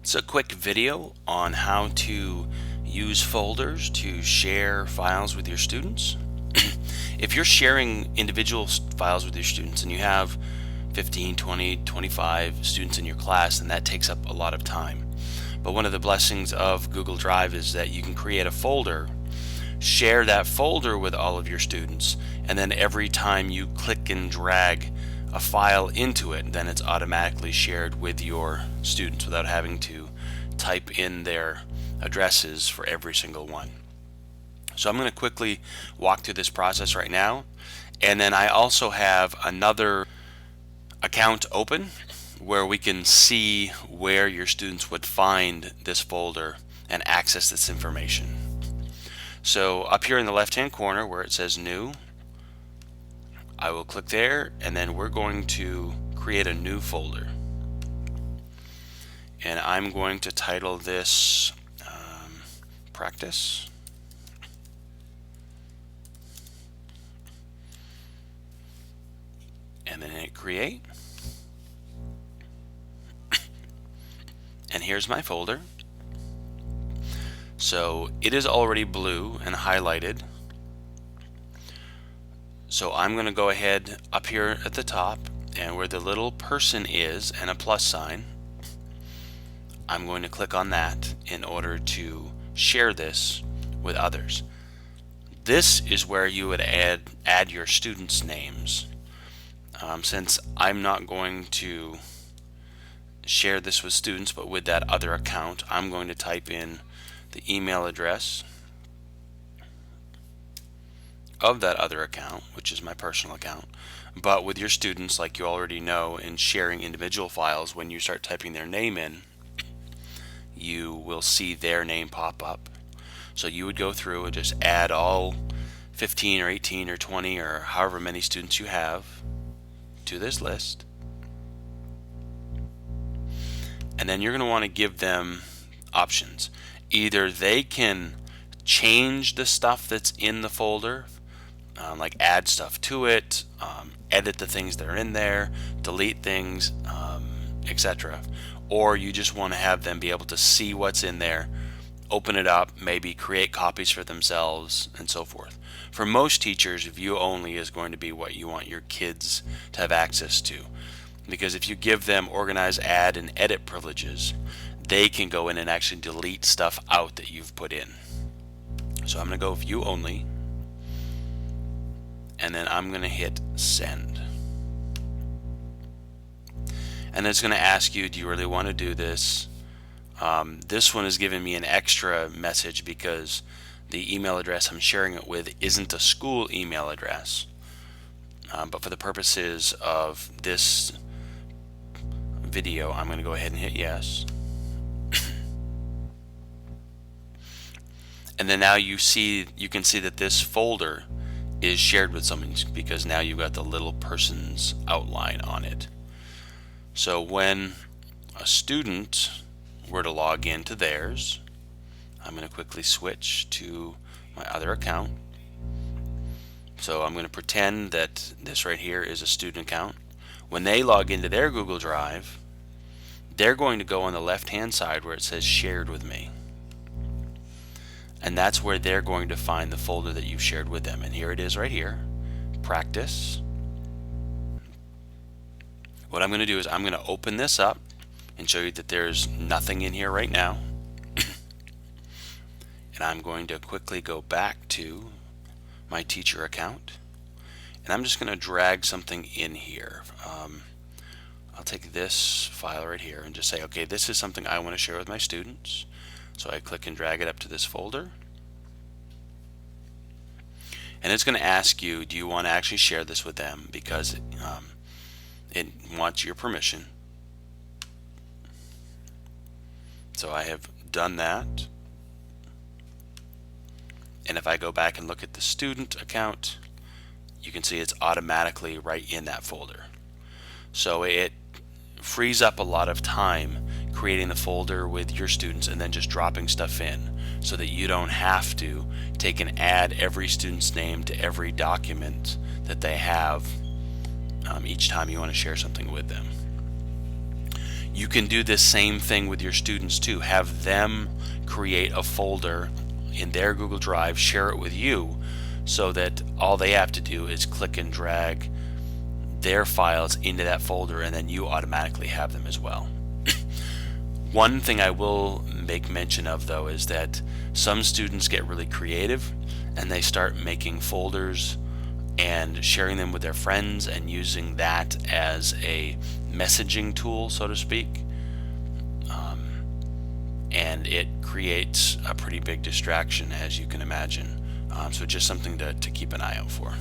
It's a quick video on how to use folders to share files with your students. If you're sharing individual files with your students and you have 15, 20, 25 students in your class, then that takes up a lot of time. But one of the blessings of Google Drive is that you can create a folder, share that folder with all of your students, and then every time you click and drag a file into it, then it's automatically shared with your students without having to type in their addresses for every single one. So I'm going to quickly walk through this process right now, and then I also have another account open where we can see where your students would find this folder and access this information. So up here in the left hand corner where it says new, I will click there, and then we're going to create a new folder, and I'm going to title this practice, and then hit create, and here's my folder. So it is already blue and highlighted. So I'm going to go ahead up here at the top, and where the little person is and a plus sign, I'm going to click on that in order to share this with others. This is where you would add your students' names. Since I'm not going to share this with students but with that other account, I'm going to type in the email address of that other account, which is my personal account. But with your students, like you already know, in sharing individual files, when you start typing their name in, you will see their name pop up. So you would go through and just add all 15 or 18 or 20 or however many students you have to this list. And then you're going to want to give them options. Either they can change the stuff that's in the folder, like add stuff to it, edit the things that are in there, delete things, etc. Or you just want to have them be able to see what's in there, open it up, maybe create copies for themselves, and so forth. For most teachers, view only is going to be what you want your kids to have access to, because if you give them organize, add, and edit privileges, they can go in and actually delete stuff out that you've put in. So I'm going to go view only, and then I'm going to hit send. And it's going to ask you, do you really want to do this? This one is giving me an extra message because the email address I'm sharing it with isn't a school email address. But for the purposes of this video, I'm going to go ahead and hit yes. And then now you can see that this folder is shared with someone because now you've got the little person's outline on it. So when a student were to log into theirs, I'm going to quickly switch to my other account. So I'm going to pretend that this right here is a student account. When they log into their Google Drive, they're going to go on the left hand side where it says shared with me. And that's where they're going to find the folder that you've shared with them. And here it is right here, practice. What I'm going to do is I'm going to open this up and show you that there's nothing in here right now. And I'm going to quickly go back to my teacher account, and I'm just going to drag something in here. I'll take this file right here and just say, okay, this is something I want to share with my students. So I click and drag it up to this folder, and it's going to ask you, do you want to actually share this with them, because it wants your permission. So I have done that. And if I go back and look at the student account, you can see it's automatically right in that folder. So it frees up a lot of time creating the folder with your students and then just dropping stuff in, so that you don't have to take and add every student's name to every document that they have each time you want to share something with them. You can do the same thing with your students too. Have them create a folder in their Google Drive, share it with you, so that all they have to do is click and drag their files into that folder, and then you automatically have them as well. One thing I will make mention of though is that some students get really creative and they start making folders and sharing them with their friends and using that as a messaging tool, so to speak. And it creates a pretty big distraction, as you can imagine. So just something to keep an eye out for.